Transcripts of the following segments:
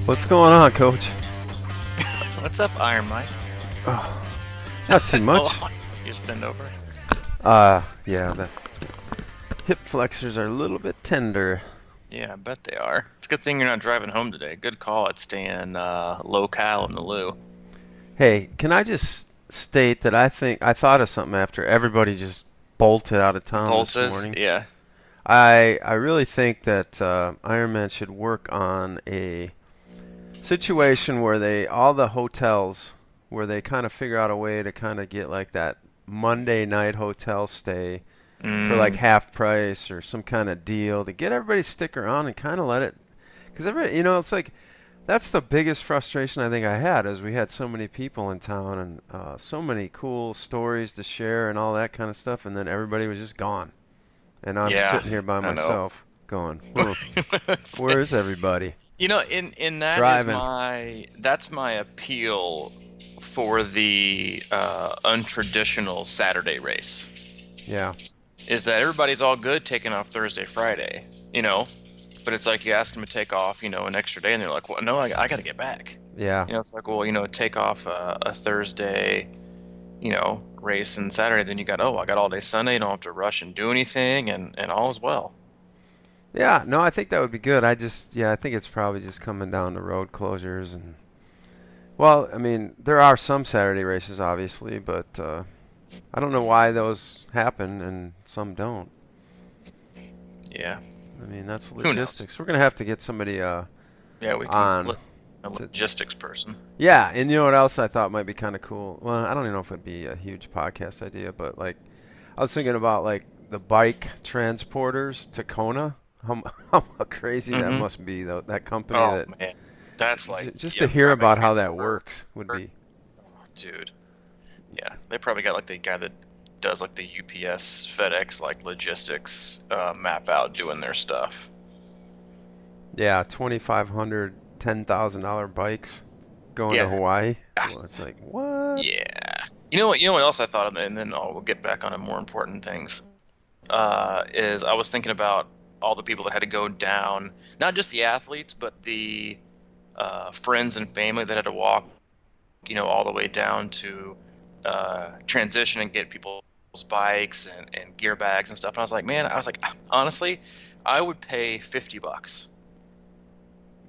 What's going on, Coach? What's up, Iron Mike? Oh, not too much. Oh, you just bend over. Yeah, the hip flexors are a little bit tender. Yeah, I bet they are. It's a good thing you're not driving home today. Good call at staying low-cal in the loo. Hey, can I just state that I thought of something after everybody just bolted out of town this Bolted? morning. Yeah. I really think that Ironman should work on a situation where all the hotels where they kind of figure out a way to kind of get like that Monday night hotel stay for like Mm, half price or some kind of deal to get everybody to stick around and kind of let it, because everybody, it's like that's the biggest frustration I think I had is we had so many people in town and so many cool stories to share and all that kind of stuff, and then everybody was just gone, and I'm yeah, sitting here by I know. myself going, where's everybody? In that is Driving. my appeal for the untraditional Saturday race. Yeah, Is that everybody's all good taking off Thursday, Friday, but it's like you ask them to take off, an extra day, and they're like, well, no, I got to get back. yeah. It's like, well, take off a Thursday, race and Saturday, then I got all day Sunday, you don't have to rush and do anything, and all is well. Yeah, no, I think that would be good. I think it's probably just coming down to road closures and, well, I mean, there are some Saturday races, obviously, but I don't know why those happen and some don't. Yeah, I mean, that's who knows? logistics. We're gonna have to get somebody Yeah, we can on a to. logistics person. Yeah, and you know what else I thought might be kind of cool? Well, I don't even know if it'd be a huge podcast idea, but like, I was thinking about like the bike transporters to Kona. How, how crazy that Hmm. must be, though. That company Oh that man, that's like, just to yeah, hear driving about how race that for, works would be. dude. Yeah, they probably got like the guy that does like the UPS, FedEx, like logistics map out doing their stuff. Yeah, 2,500, $10,000 bikes going to Yeah, Hawaii. Well, it's like what? yeah. You know what else I thought of, and then we'll get back on to more important things. Is I was thinking about all the people that had to go down, not just the athletes, but the friends and family that had to walk, all the way down to transition and get people's bikes and gear bags and stuff. And I was like, honestly, I would pay $50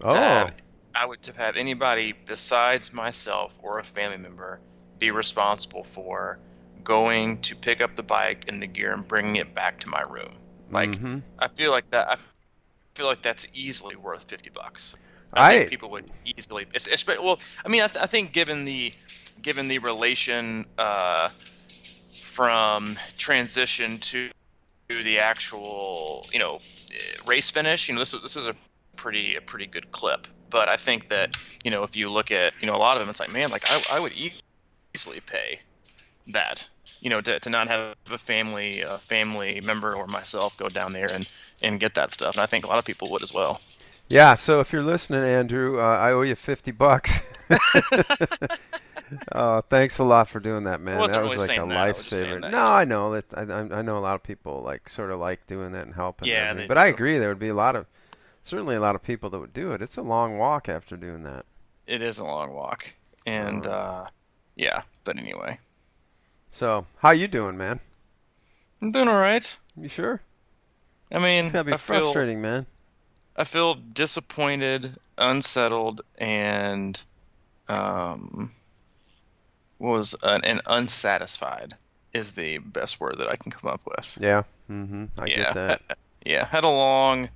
to have, Oh, to have anybody besides myself or a family member be responsible for going to pick up the bike and the gear and bringing it back to my room. Like, mm-hmm. I feel like that. I feel like that's easily worth $50. I think I people would easily. Well, I mean, I think given the relation from transition to the actual race finish, this was a pretty good clip. But I think that if you look at a lot of them, it's like, man, like I would easily pay that, to not have a family member or myself go down there and get that stuff. And I think a lot of people would as well. Yeah, so if you're listening, Andrew, I owe you $50. Thanks a lot for doing that, I man. That wasn't was really like a saying that. I was just saying lifesaver. that, No, I know that. I know a lot of people like sort of like doing that and helping and yeah, everything. they But I do. agree, there would be certainly a lot of people that would do it. It's a long walk after doing that. It is a long walk, and Um, yeah. But anyway, so how you doing, man? I'm doing all right. You sure? I It's mean, gotta be frustrating, man. I feel disappointed, unsettled, and um, what was and unsatisfied is the best word that I can come up with. Yeah. I get Yeah, that. yeah. Had a long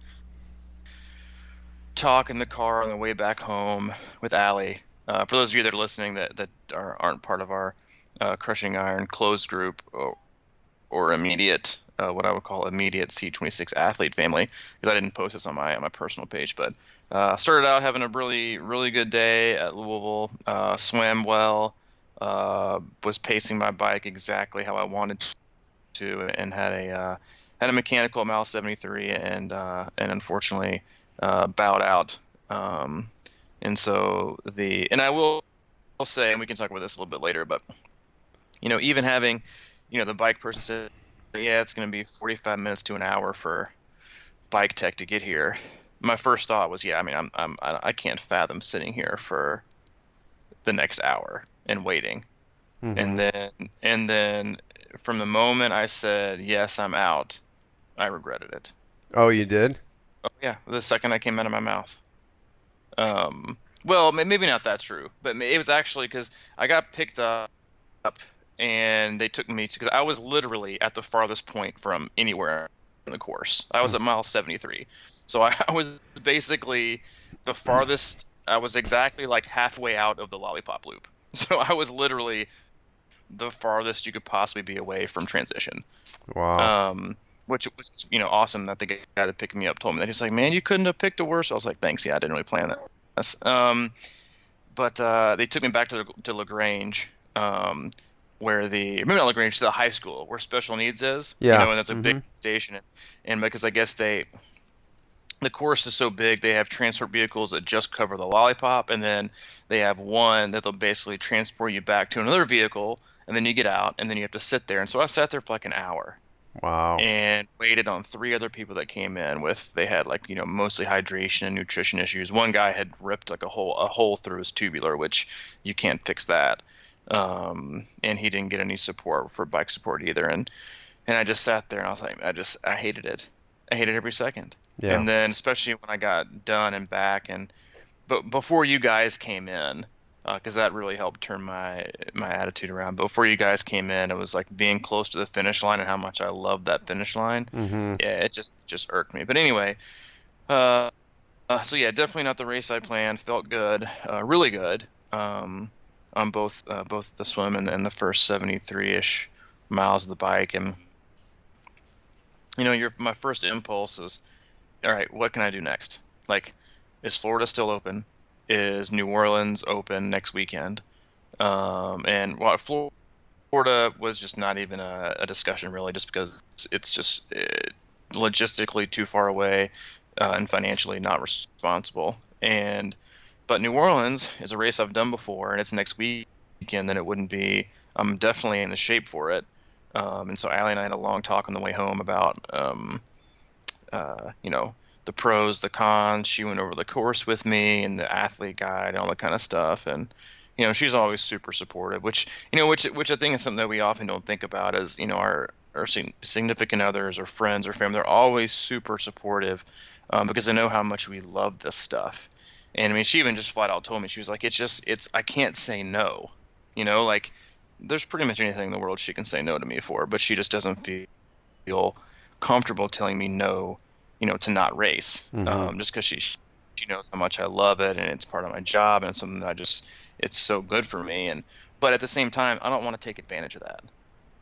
talk in the car on the way back home with Allie. For those of you that are listening that aren't part of our Crushing Iron closed group or immediate, what I would call immediate C26 athlete family, because I didn't post this on my personal page, but started out having a really really good day at Louisville. Swam well, was pacing my bike exactly how I wanted to, and had a mechanical mile 73, and unfortunately bowed out. And so and I will say, and we can talk about this a little bit later, but even having the bike person said, yeah, it's going to be 45 minutes to an hour for bike tech to get here. my first thought was, yeah, I mean, I can't fathom sitting here for the next hour and waiting. And Mm-hmm. then and then from the moment I said, yes, I'm out, I regretted it. Oh, you did? Oh yeah, the second I came out of my mouth. Well, maybe not that true, but it was actually because I got picked up and they took me to, because I was literally at the farthest point from anywhere in the course. I was Mm. at mile 73. So I was basically the farthest, I was exactly like halfway out of the lollipop loop. So I was literally the farthest you could possibly be away from transition. Wow. Um, which was, awesome that the guy that picked me up told me that. He's like, man, you couldn't have picked a worse. I was like, thanks. Yeah, I didn't really plan that. But they took me back to LaGrange, where maybe not LaGrange, to the high school where special needs is, Yeah. and that's a big Mm-hmm. station. And because I guess the course is so big, they have transport vehicles that just cover the lollipop, and then they have one that they'll basically transport you back to another vehicle, and then you get out, and then you have to sit there. And so I sat there for like an hour Wow. and waited on three other people that came in with, they had like, mostly hydration and nutrition issues. One guy had ripped like a hole through his tubular, which you can't fix that. And he didn't get any support for bike support either. And I just sat there and I was like, I hated it. I hated every second. Yeah. And then especially when I got done and back, but before you guys came in, because that really helped turn my attitude around. But before you guys came in, it was like being close to the finish line and how much I loved that finish line. Mm-hmm. Yeah, it just irked me. But anyway, uh, so yeah, definitely not the race I planned. Felt good, really good, on both the swim and the first 73-ish miles of the bike. And my first impulse is, all right, what can I do next? Like, is Florida still open? Is New Orleans open next weekend? And well, Florida was just not even a discussion really, just because it's just logistically too far away, and financially not responsible. But New Orleans is a race I've done before, and it's next weekend. Then it wouldn't be. I'm definitely in the shape for it. And so Allie and I had a long talk on the way home about, the pros, the cons. She went over the course with me and the athlete guide, all that kind of stuff. And she's always super supportive, which I think is something that we often don't think about, as our significant others or friends or family. They're always super supportive, because they know how much we love this stuff. And I mean, she even just flat out told me, she was like, it's I can't say no. Like, there's pretty much anything in the world she can say no to me for, but she just doesn't feel comfortable telling me no, to not race, Mm-hmm. just because she knows how much I love it and it's part of my job and it's something that it's so good for me. But at the same time, I don't want to take advantage of that.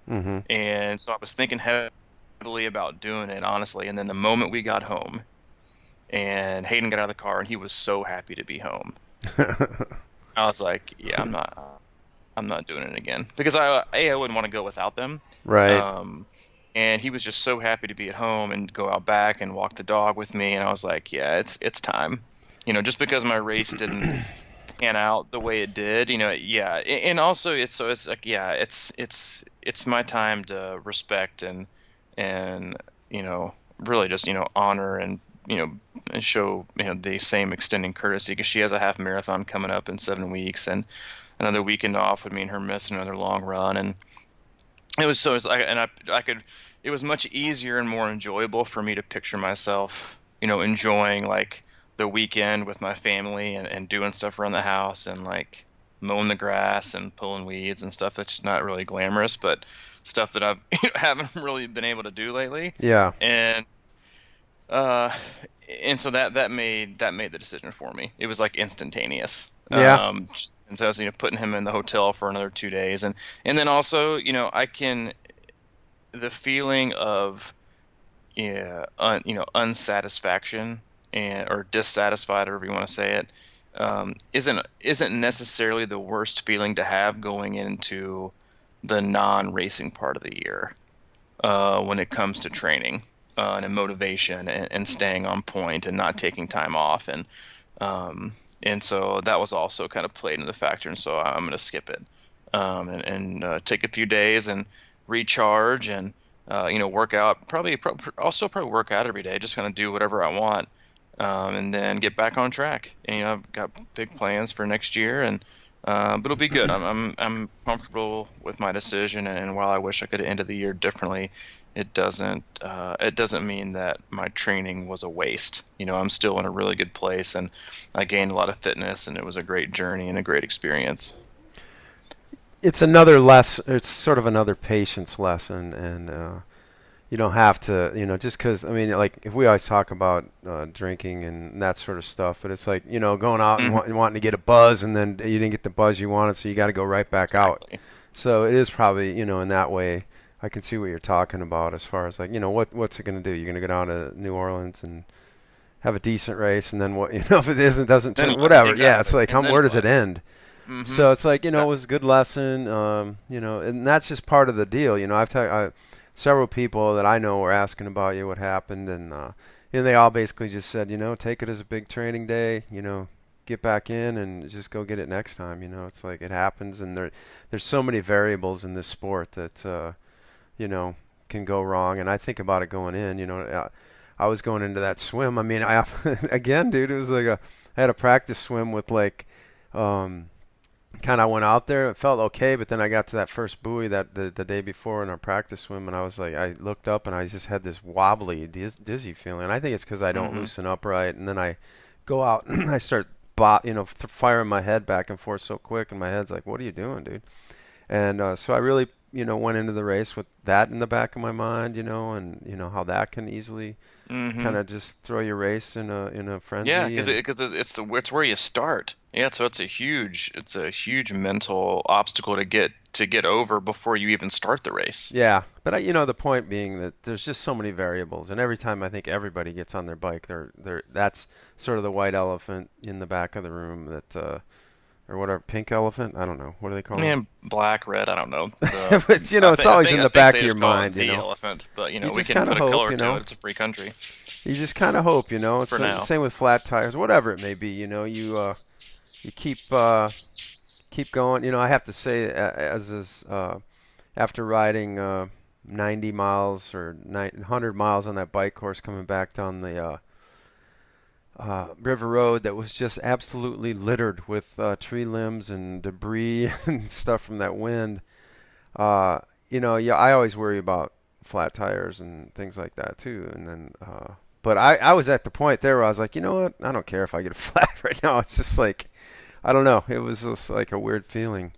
Mm-hmm. And so I was thinking heavily about doing it, honestly. And then the moment we got home and Hayden got out of the car and he was so happy to be home, I was like, yeah, I'm not doing it again, because I wouldn't want to go without them. Right. Um, and he was just so happy to be at home and go out back and walk the dog with me. And I was like, yeah, it's time. Just because my race didn't pan out the way it did, yeah. And also it's like, yeah, it's my time to respect and really just honor and show the same extending courtesy, because she has a half marathon coming up in 7 weeks, and another weekend off would mean her missing another long run. And I could, it was much easier and more enjoyable for me to picture myself enjoying like the weekend with my family and doing stuff around the house and like mowing the grass and pulling weeds and stuff that's not really glamorous, but stuff that I've haven't really been able to do lately. Yeah. And uh and so that made the decision for me. It was like instantaneous. Yeah. And so I was putting him in the hotel for another 2 days, and then also I can, the feeling of, yeah, unsatisfaction or dissatisfied, however you want to say it, isn't necessarily the worst feeling to have going into the non-racing part of the year, when it comes to training, and motivation and staying on point and not taking time off. And so that was also kind of played into the factor. And so I'm going to skip it, and take a few days and recharge and work out. Also probably work out every day. Just kind of do whatever I want, and then get back on track. And I've got big plans for next year, and but it'll be good. I'm comfortable with my decision, and while I wish I could have ended the year differently, it doesn't mean that my training was a waste. I'm still in a really good place, and I gained a lot of fitness, and it was a great journey and a great experience. It's another it's sort of another patience lesson, and you don't have to, just because, I mean, like, if we always talk about drinking and that sort of stuff, but it's like, going out and, Hmm. and wanting to get a buzz, and then you didn't get the buzz you wanted, so you got to go right back out. Exactly. So it is probably, in that way, I can see what you're talking about as far as, like, what's it going to do? You're going to go down to New Orleans and have a decent race, and then what, if it doesn't Then turn, what? whatever. Yeah, it's Exactly. like, And then where does it what? end? Hmm. So it's like, it was a good lesson, and that's just part of the deal. Several people that I know were asking about what happened, and they all basically just said, take it as a big training day, get back in and just go get it next time. It's like it happens, and there's so many variables in this sport that you know can go wrong. And I think about it going in, I was going into that swim. I mean, again, dude, it was like I had a practice swim with like. Kind of went out there. It felt okay, but then I got to that first buoy that the day before in our practice swim, and I was like, I looked up and I just had this wobbly, dizzy feeling. I think it's because I don't Hmm. loosen up right, and then I go out and I start, firing my head back and forth so quick, and my head's like, "What are you doing, dude?" And so I really, went into the race with that in the back of my mind, and how that can easily Hmm. kind of just throw your race in a Yeah, frenzy. because And it's where you start. Yeah, so it's a huge mental obstacle to get over before you even start the race. yeah, but the point being that there's just so many variables, and every time I think everybody gets on their bike, that's sort of the white elephant in the back of the room that, or whatever, pink elephant. I don't know. What do they call them? And black, red, I don't know. The But I it's think I always think in I the think back they of your just call it mind. the elephant, but You we just can kind of put a hope. color to it. It's a free country You just kind of hope. It's for the now. same with flat tires, whatever it may be. You keep going. I have to say, as is. After riding 90 miles or 100 miles on that bike course coming back down the river road that was just absolutely littered with tree limbs and debris and stuff from that wind. Yeah, I always worry about flat tires and things like that too. And then, but I was at the point there where I was like, you know what? I don't care if I get a flat right now. It's just like, I don't know. It was just like a weird feeling.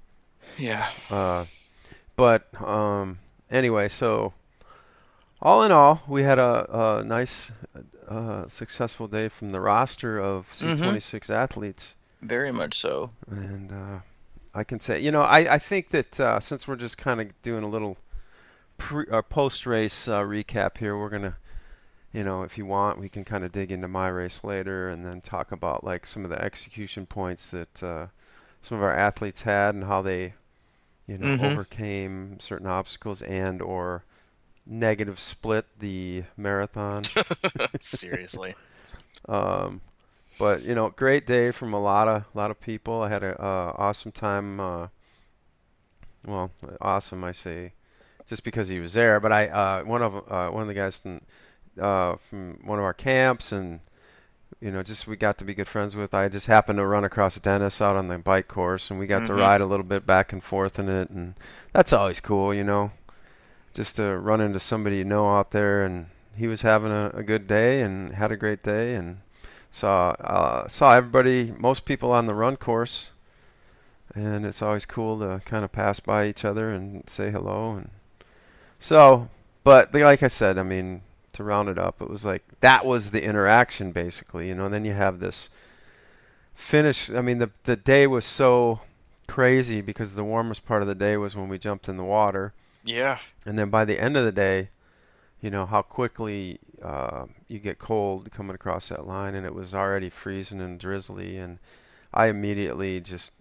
Yeah. Uh, but anyway, so all in all, we had a nice, successful day from the roster of Hmm. C26 athletes, Very much so. and I can say, I think that since we're just kind of doing a little post-race recap here, we're gonna, if you want, we can kind of dig into my race later, and then talk about like some of the execution points that some of our athletes had and how they Hmm. overcame certain obstacles and or negative split the marathon. Seriously. um, but great day from a lot of people. I had a awesome time. Well, awesome I say, just because he was there. But I one of the guys from one of our camps, and just we got to be good friends with. I just happened to run across Dennis out on the bike course, and we got to Hmm. ride a little bit back and forth in it, and that's always cool. Just to run into somebody out there, and he was having a good day and had a great day, and saw everybody, most people on the run course, and it's always cool to kind of pass by each other and say hello. And so, but like I said, I mean, to round it up, it was like that was the interaction basically. Then you have this finish. I mean, the day was so crazy because the warmest part of the day was when we jumped in the water, Yeah. and then by the end of the day, how quickly you get cold coming across that line, and it was already freezing and drizzly, and I immediately just,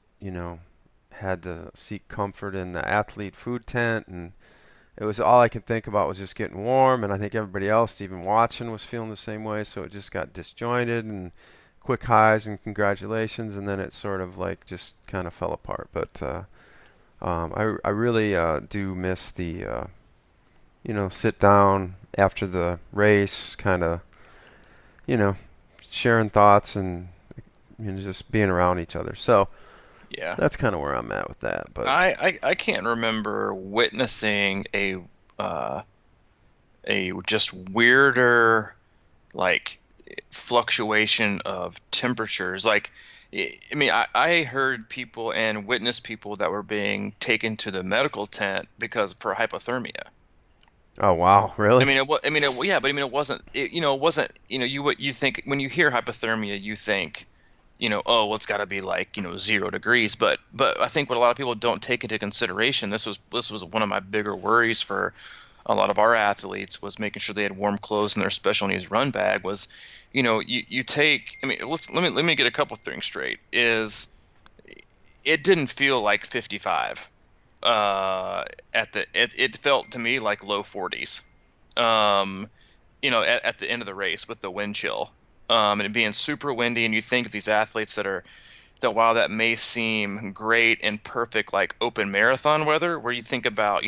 had to seek comfort in the athlete food tent, and it was all I could think about was just getting warm, and I think everybody else, even watching, was feeling the same way, so it just got disjointed and quick highs and congratulations, and then it sort of like just kind of fell apart. But I really do miss the sit down after the race, kind of, you know, just sharing thoughts and just being around each other. So Yeah. that's kind of where I'm at with that. But I can't remember witnessing uh a just weirder like fluctuation of temperatures. Like, I mean, I heard people and witnessed people that were being taken to the medical tent because for hypothermia. oh wow, I really? mean, yeah, but I mean, it wasn't, it wasn't, what you think when you hear hypothermia, you think, oh, well, it's got to be like, 0 degrees. But I think what a lot of people don't take into consideration, this was one of my bigger worries for a lot of our athletes was making sure they had warm clothes in their special needs run bag was, you take, I mean, let me get a couple things straight. Is it didn't feel like 55 it felt to me like low 40s at the end of the race with the wind chill and it being super windy, and you think of these athletes that while that may seem great and perfect like open marathon weather, where you think about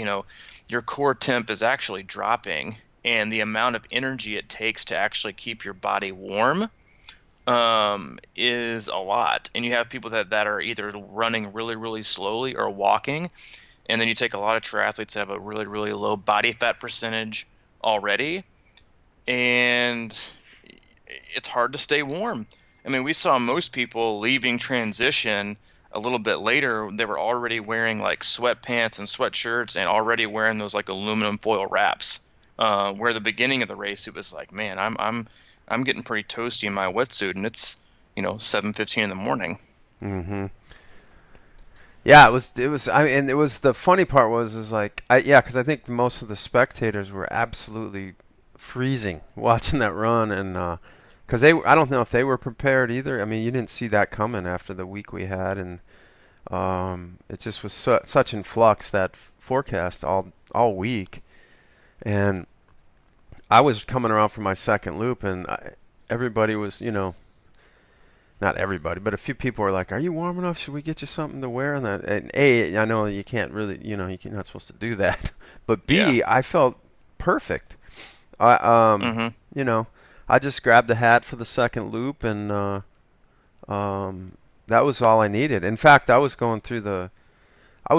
your core temp is actually dropping and the amount of energy it takes to actually keep your body warm is a lot. And you have people that are either running really, really slowly or walking. And then you take a lot of triathletes that have a really, really low body fat percentage already. And it's hard to stay warm. I mean, we saw most people leaving transition a little bit later. They were already wearing like sweatpants and sweatshirts and already wearing those like aluminum foil wraps. Where the beginning of the race, it was like, man, I'm getting pretty toasty in my wetsuit, and it's 7:15 in the morning. Mm-hmm. Yeah, it was. I mean, and it was the funny part was is like, yeah, because I think most of the spectators were absolutely freezing watching that run, and because I don't know if they were prepared either. I mean, you didn't see that coming after the week we had, and it just was such in flux that forecast all week, and I was coming around for my second loop, and everybody was, not everybody, but a few people were like, "Are you warm enough? Should we get you something to wear?" And A, I know you can't really, you're not supposed to do that. But Yeah. B, I felt perfect. I, Mm-hmm. you know, I just grabbed a hat for the second loop, and that was all I needed. In fact, I was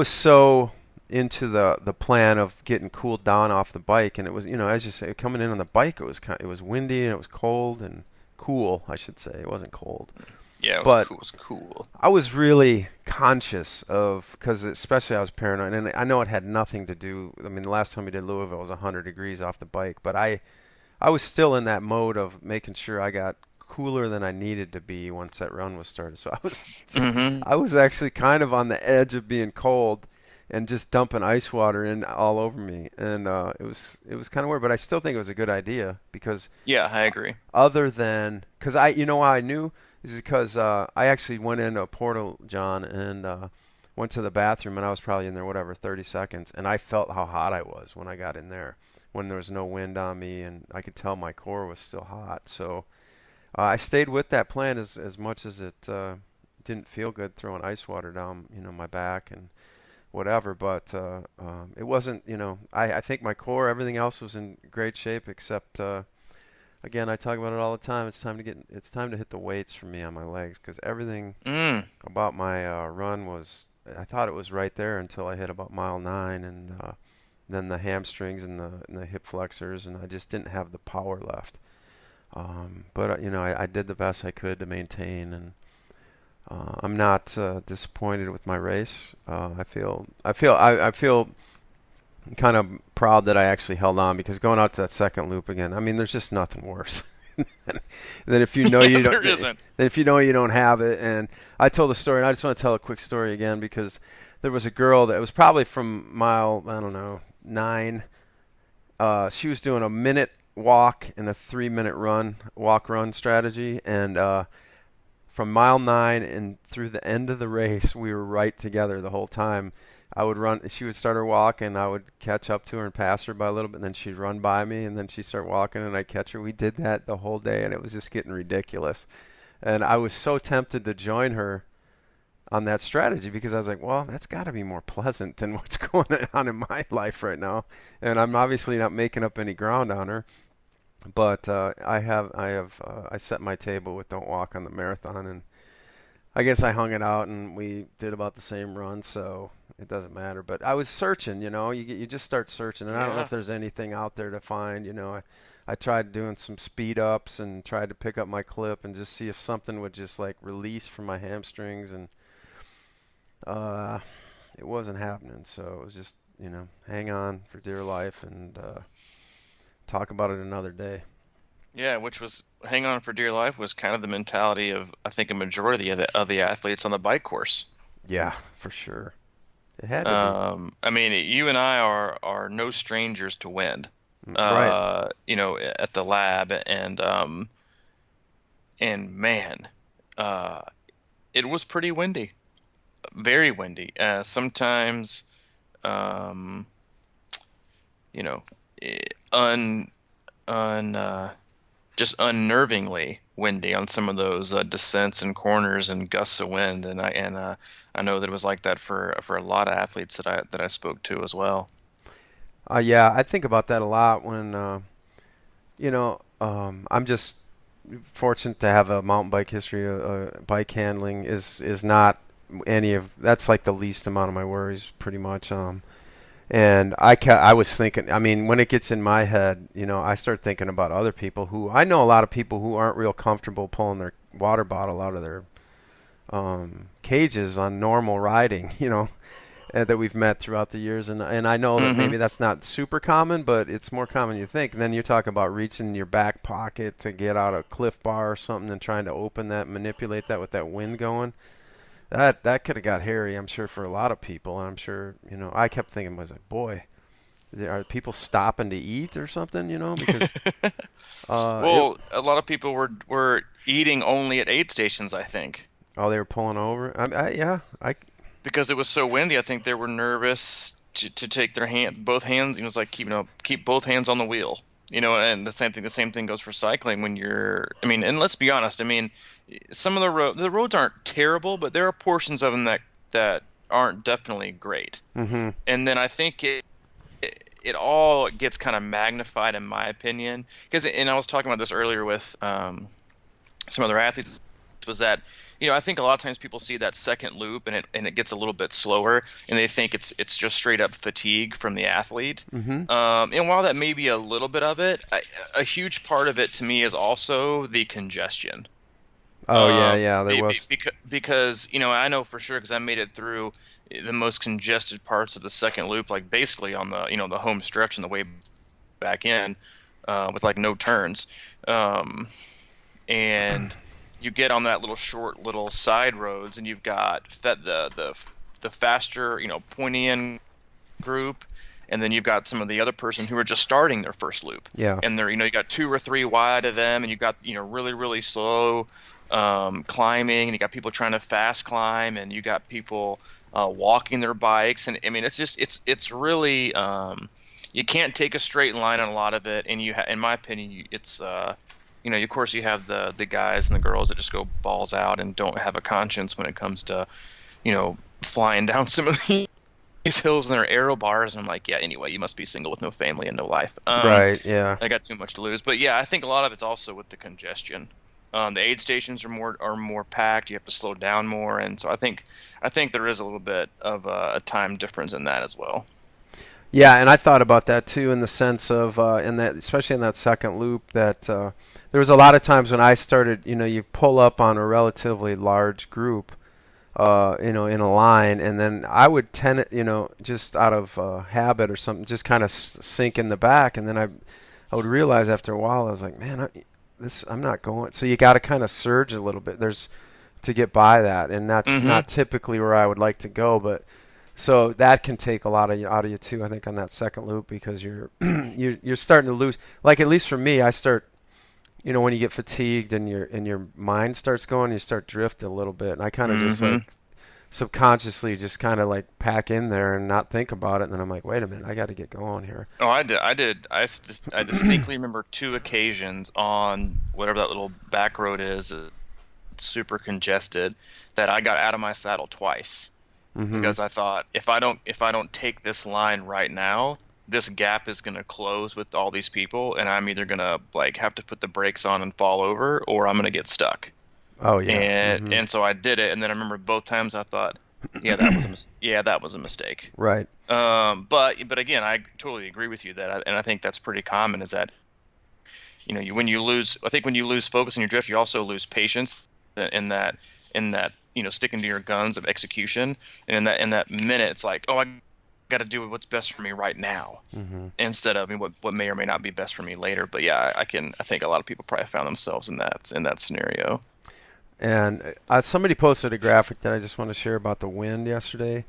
so into the plan of getting cooled down off the bike, and it was, as you say, coming in on the bike, it was windy and it was cold and cool, I should say. It wasn't cold. Yeah, it was But cool. It was cool. I was really conscious of, because especially I was paranoid, and I know it had nothing to do. I mean, the last time we did Louisville was 100 degrees off the bike, but I was still in that mode of making sure I got cooler than I needed to be once that run was started. So Mm-hmm. I was actually kind of on the edge of being cold and just dumping ice water in all over me, and it was kind of weird, but I still think it was a good idea because Yeah, I agree. other than because you know why I knew is because I actually went into a portal, John, and went to the bathroom, and I was probably in there whatever 30 seconds, and I felt how hot I was when I got in there, when there was no wind on me, and I could tell my core was still hot. So I stayed with that plan as much as it didn't feel good throwing ice water down, my back and whatever. But it wasn't, I think my core, everything else was in great shape except. Again, I talk about it all the time. It's time to hit the weights for me on my legs because everything Mm. about my run was. I thought it was right there until I hit about mile 9, and then the hamstrings and the hip flexors, and I just didn't have the power left. But I did the best I could to maintain, and I'm not disappointed with my race. I feel kind of proud that I actually held on because going out to that second loop again, I mean, there's just nothing worse than if you know Yeah, you don't. there isn't. Than if you know you don't have it. And I told the story, and I just want to tell a quick story again because there was a girl that was probably from mile, I don't know, 9. She was doing a minute walk and a 3-minute walk run strategy, and from mile 9 and through the end of the race, we were right together the whole time. I would run, she would start her walk, and I would catch up to her and pass her by a little bit, and then she'd run by me, and then she'd start walking, and I'd catch her. We did that the whole day, and it was just getting ridiculous. And I was so tempted to join her on that strategy because I was like, well, that's got to be more pleasant than what's going on in my life right now. And I'm obviously not making up any ground on her. But I set my table with don't walk on the marathon, and I guess I hung it out, and we did about the same run, so it doesn't matter. But I was searching, you just start searching, and I don't know Yeah. if there's anything out there to find. I tried doing some speed ups and tried to pick up my clip and just see if something would just like release from my hamstrings, and uh, it wasn't happening. So it was just hang on for dear life and talk about it another day. Yeah, which was hang on for dear life was kind of the mentality of I think a majority of the athletes on the bike course. Yeah, for sure. It had to be. I mean, you and I are no strangers to wind. Right. At the lab and man, uh, it was pretty windy, very windy. Sometimes, um, you know, un un just unnervingly windy on some of those descents and corners and gusts of wind, and I know that it was like that for a lot of athletes that I spoke to as well. Yeah, I think about that a lot when I'm just fortunate to have a mountain bike history. Bike handling is not any of that's like the least amount of my worries, pretty much. And I was thinking, I mean, when it gets in my head, I start thinking about other people who I know a lot of people who aren't real comfortable pulling their water bottle out of their cages on normal riding, that we've met throughout the years, and I know that Hmm. maybe that's not super common, but it's more common than you think. And then you talk about reaching in your back pocket to get out a Cliff Bar or something and trying to open that, manipulate that with that wind going. That could have got hairy, I'm sure, for a lot of people. And I'm sure, I kept thinking, I was like, boy, are people stopping to eat or something? Because it. Well, a lot of people were eating only at aid stations, I think, Oh, they were pulling over. Yeah, I. because it was so windy. I think they were nervous to take their both hands. It was like keep both hands on the wheel. And the same thing goes for cycling when I mean, and let's be honest. I mean, some of the roads aren't terrible, but there are portions of them that aren't definitely great. Mm-hmm. And then I think it all gets kind of magnified in my opinion because and I was talking about this earlier with some other athletes was that I think a lot of times people see that second loop and it gets a little bit slower and they think it's just straight up fatigue from the athlete. Mm-hmm. And while that may be a little bit of it, a huge part of it to me is also the congestion. Oh yeah, yeah. There was. Because I know for sure because I made it through the most congested parts of the second loop, like basically on the the home stretch and the way back in, with like no turns, and you get on that little short little side roads and you've got the faster pointy in group, and then you've got some of the other person who are just starting their first loop, Yeah. and they're you got two or three wide of them, and you got really really slow climbing, and you got people trying to fast climb, and you got people walking their bikes, and I mean it's really you can't take a straight line on a lot of it, and in my opinion it's of course you have the guys and the girls that just go balls out and don't have a conscience when it comes to flying down some of these hills and their aero bars, and I'm like, yeah, anyway, you must be single with no family and no life. Right. Yeah. I got too much to lose. But yeah, I think a lot of it's also with the congestion. The aid stations are more packed. You have to slow down more, and so I think there is a little bit of a time difference in that as well. Yeah, and I thought about that too, in the sense of, in that, especially in that second loop, that there was a lot of times when I started, you pull up on a relatively large group, in a line, and then I would tend, just out of habit or something, just kind of sink in the back, and then I would realize after a while, I was like, man, I'm not going. So you got to kind of surge a little bit. To get by that, and that's Hmm. not typically where I would like to go, but. So that can take a lot of you out of you too. I think on that second loop, because you're you're starting to lose. Like, at least for me, I start. When you get fatigued and your mind starts going, you start drifting a little bit, and I kind of just Hmm. like subconsciously just kind of like pack in there and not think about it. And then I'm like, wait a minute, I got to get going here. Oh, I did. I did. I distinctly remember two occasions on whatever that little back road is, it's super congested, that I got out of my saddle twice Mm-hmm. because I thought if I don't take this line right now, this gap is going to close with all these people, and I'm either going to like have to put the brakes on and fall over, or I'm going to get stuck. Oh yeah. And so I did it, and then I remember both times I thought, yeah, that was a yeah, that was a mistake. Right. But again, I totally agree with you and I think that's pretty common is that when you lose, I think when you lose focus in your drift, you also lose patience in that sticking to your guns of execution, and in that minute, it's like, oh, I got to do what's best for me right now, instead of what may or may not be best for me later. But yeah, I think a lot of people probably found themselves in that scenario. And somebody posted a graphic that I just want to share about the wind yesterday,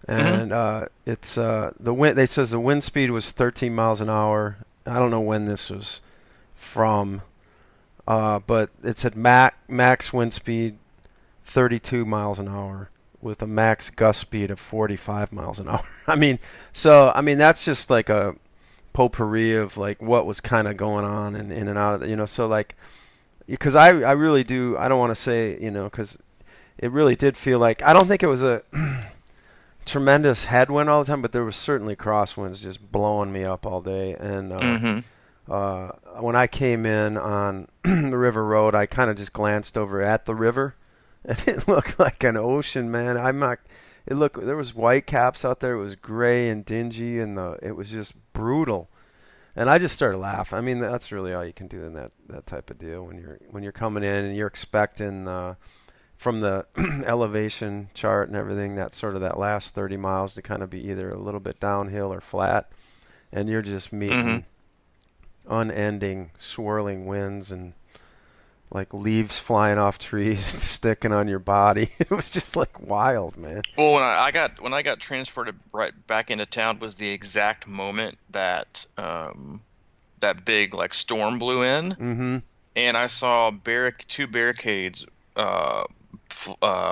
Hmm. and it's the wind. They says the wind speed was 13 miles an hour. I don't know when this was from, but it said max wind speed 32 miles an hour with a max gust speed of 45 miles an hour. I mean that's just like a potpourri of like what was kind of going on and in and out of so like because I really do. I don't want to say because it really did feel like I don't think it was a tremendous headwind all the time, but there was certainly crosswinds just blowing me up all day. And Hmm. when I came in on the river road, I kind of just glanced over at the river, and it looked like an ocean, man. I'm not. It looked there was white caps out there. It was gray and dingy, and it was just brutal. And I just started laughing. I mean, that's really all you can do in that type of deal when you're coming in and you're expecting from the elevation chart and everything that sort of that last 30 miles to kind of be either a little bit downhill or flat, and you're just Hmm. meeting unending swirling winds and like leaves flying off trees and sticking on your body. It was just like wild, man. Well, when I got transported right back into town was the exact moment that big like storm blew in, Mm-hmm. and I saw two barricades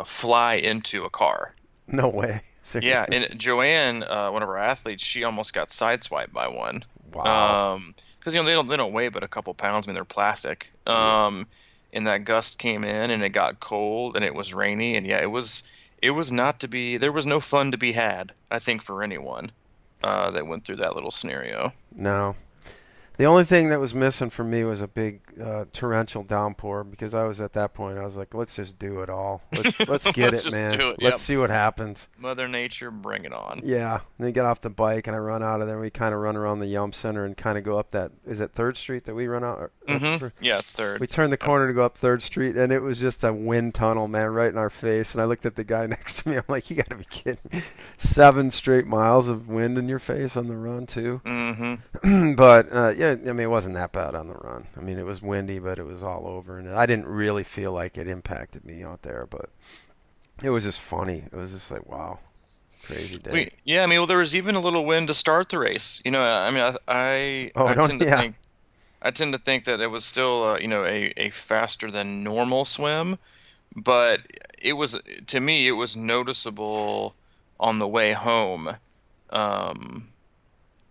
fly into a car. No way. Yeah, Seriously. and Joanne, one of our athletes, she almost got sideswiped by one. Wow. Because they don't weigh but a couple pounds. I mean, they're plastic. Yeah. And that gust came in, and it got cold, and it was rainy, and yeah, it was not to be. There was no fun to be had, I think, for anyone that went through that little scenario. No. The only thing that was missing for me was a big torrential downpour because I was at that point. I was like, let's just do it all. Let's get Let's it, just man. do it. Let's Yep. see what happens. Mother Nature, bring it on. Yeah. And then get off the bike and I run out of there. We kind of run around the Yum Center and kind of go up that. Is it Third Street that we run out? Up Hmm. for? Yeah, it's third. We turned the Yep. corner to go up Third Street, and it was just a wind tunnel, man, right in our face. And I looked at the guy next to me. I'm like, you got to be kidding me. 7 straight miles of wind in your face on the run too. Hmm. But yeah, I mean, it wasn't that bad on the run. I mean, it was windy, but it was all over, and I didn't really feel like it impacted me out there. But it was just funny. It was just like, wow, crazy day. Yeah, I mean, well, there was even a little wind to start the race. I mean, Oh, I don't tend to yeah. think I tend to think that it was still, a faster than normal swim, but to me, it was noticeable on the way home, um,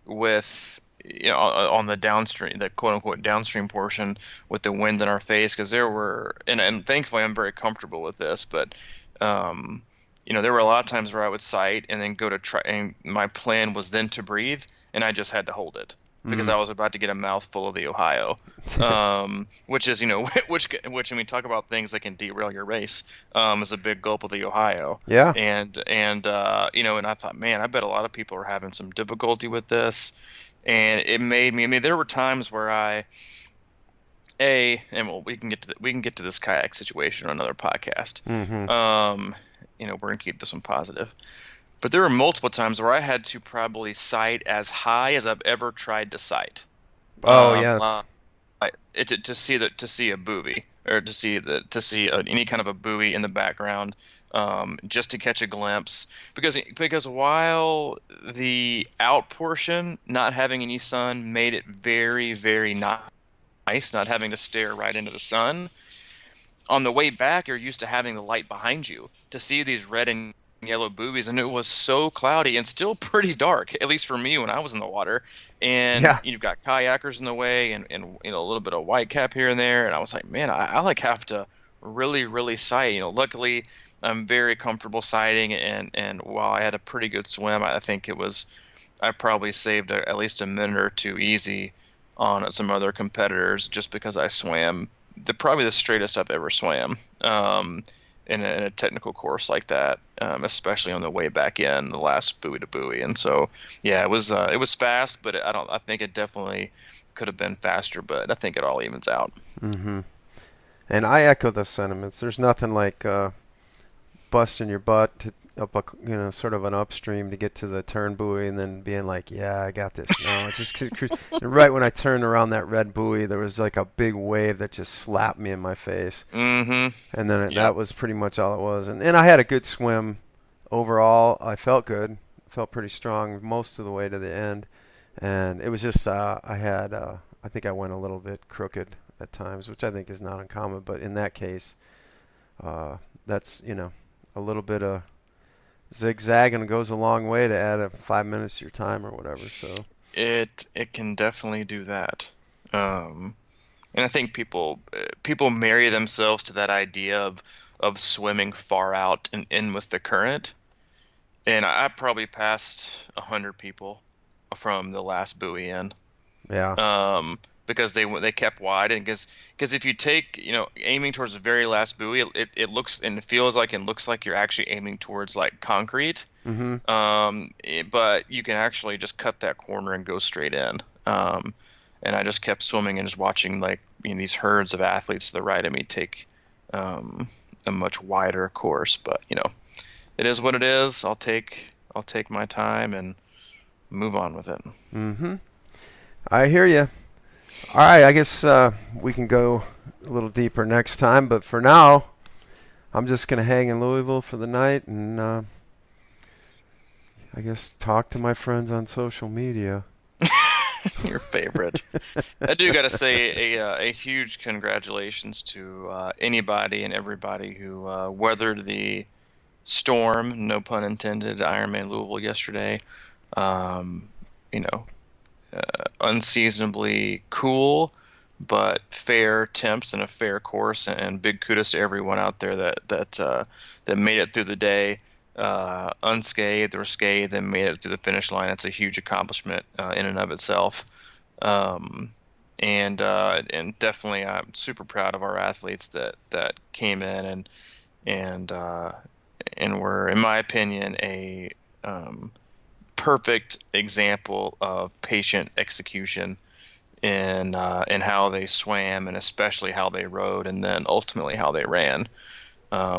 with, on the downstream, the quote unquote downstream portion with the wind in our face, because and thankfully I'm very comfortable with this, but, um, there were a lot of times where I would sight and then go to try, and my plan was then to breathe, and I just had to hold it because Mm. I was about to get a mouthful of the Ohio, which is, which when we talk about things that can derail your race, is a big gulp of the Ohio, Yeah. and I thought, man, I bet a lot of people are having some difficulty with this, and it made me. I mean, there were times where and well, we can get to this kayak situation on another podcast. Mm-hmm. We're gonna keep this one positive. But there were multiple times where I had to probably sight as high as I've ever tried to sight, Oh, yeah. It's, to see a buoy, or to see any kind of a buoy in the background, just to catch a glimpse. Because while the out portion, not having any sun, made it very, very nice, not having to stare right into the sun. On the way back, you're used to having the light behind you to see these red and yellow buoys, and it was so cloudy and still pretty dark, at least for me when I was in the water. And yeah. you've got kayakers in the way, and a little bit of white cap here and there. And I was like, man, I like have to really, really sight. Luckily, I'm very comfortable sighting, and while I had a pretty good swim, I think it was. I probably saved at least a minute or two easy on some other competitors just because I swam probably the straightest I've ever swam in a technical course like that, especially on the way back in the last buoy to buoy. And so, yeah, it was fast, but I think it definitely could have been faster, but I think it all evens out. Mm-hmm. And I echo those sentiments. There's nothing like busting your butt to up a, sort of an upstream to get to the turn buoy and then being like, yeah, I got this now. It's just and right when I turned around that red buoy, there was like a big wave that just slapped me in my face. Mm-hmm. And then that was pretty much all it was. And I had a good swim overall. I felt good. Felt pretty strong most of the way to the end. And it was just I think I went a little bit crooked at times, which I think is not uncommon. But in that case, that's, a little bit of zigzagging goes a long way to add 5 minutes to your time or whatever. So it can definitely do that. And I think people marry themselves to that idea of swimming far out and in with the current. And I probably passed 100 people from the last buoy in. Yeah. Because they kept wide, and because if you take, aiming towards the very last buoy, it looks and feels like and looks like you're actually aiming towards like concrete. Mm-hmm. But you can actually just cut that corner and go straight in. And I just kept swimming and just watching like these herds of athletes to the right of me take a much wider course. But it is what it is. I'll take my time and move on with it. Mm-hmm. I hear you. All right, I guess we can go a little deeper next time, but for now, I'm just going to hang in Louisville for the night and I guess talk to my friends on social media. Your favorite. I do got to say a huge congratulations to anybody and everybody who weathered the storm, no pun intended, Ironman Louisville yesterday. Unseasonably cool, but fair temps and a fair course, and big kudos to everyone out there that made it through the day unscathed or scathed and made it through the finish line. It's a huge accomplishment in and of itself. And definitely I'm super proud of our athletes that came in and were, in my opinion, a perfect example of patient execution in how they swam, and especially how they rode, and then ultimately how they ran.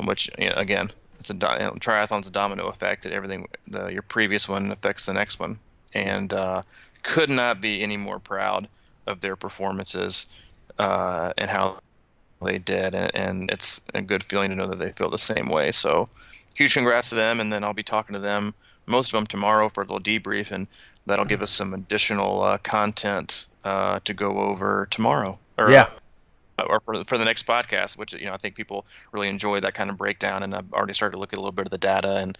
Which again, triathlon's a domino effect. That everything, your previous one affects the next one, and could not be any more proud of their performances and how they did. And it's a good feeling to know that they feel the same way. So huge congrats to them, and then I'll be talking to them, most of them tomorrow, for a little debrief, and that'll give us some additional content to go over tomorrow, or for the next podcast, which I think people really enjoy that kind of breakdown, and I've already started to look at a little bit of the data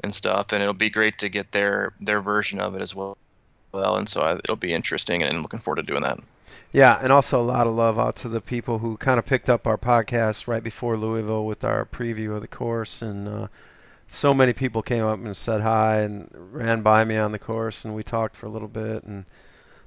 and stuff, and it'll be great to get their version of it as well. And so it'll be interesting, and I'm looking forward to doing that. Yeah, and also a lot of love out to the people who kind of picked up our podcast right before Louisville with our preview of the course, and so many people came up and said hi and ran by me on the course, and we talked for a little bit, and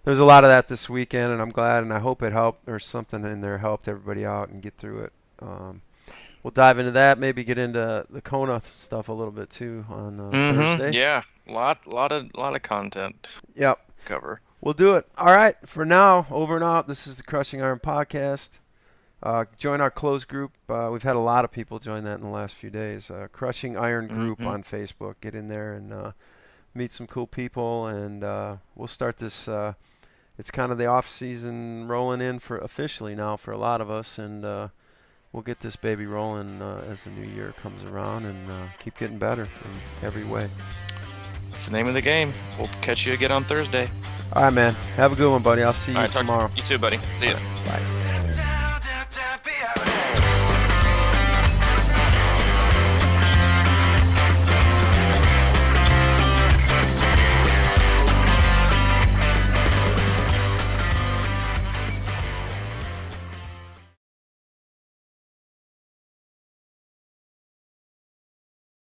there's a lot of that this weekend, and I'm glad, and I hope it helped, or something in there helped everybody out and get through it. We'll dive into that, maybe get into the Kona stuff a little bit too on Thursday. Yeah, lot of content. Yep. Cover. We'll do it. All right, for now, over and out. This is the Crushing Iron Podcast. Join our closed group. We've had a lot of people join that in the last few days. Crushing Iron Group on Facebook. Get in there and meet some cool people, and we'll start this. It's kind of the off season rolling in for officially now for a lot of us, and we'll get this baby rolling as the new year comes around, and keep getting better in every way. That's the name of the game. We'll catch you again on Thursday. All right, man. Have a good one, buddy. I'll see you tomorrow. You too, buddy. See you. Bye.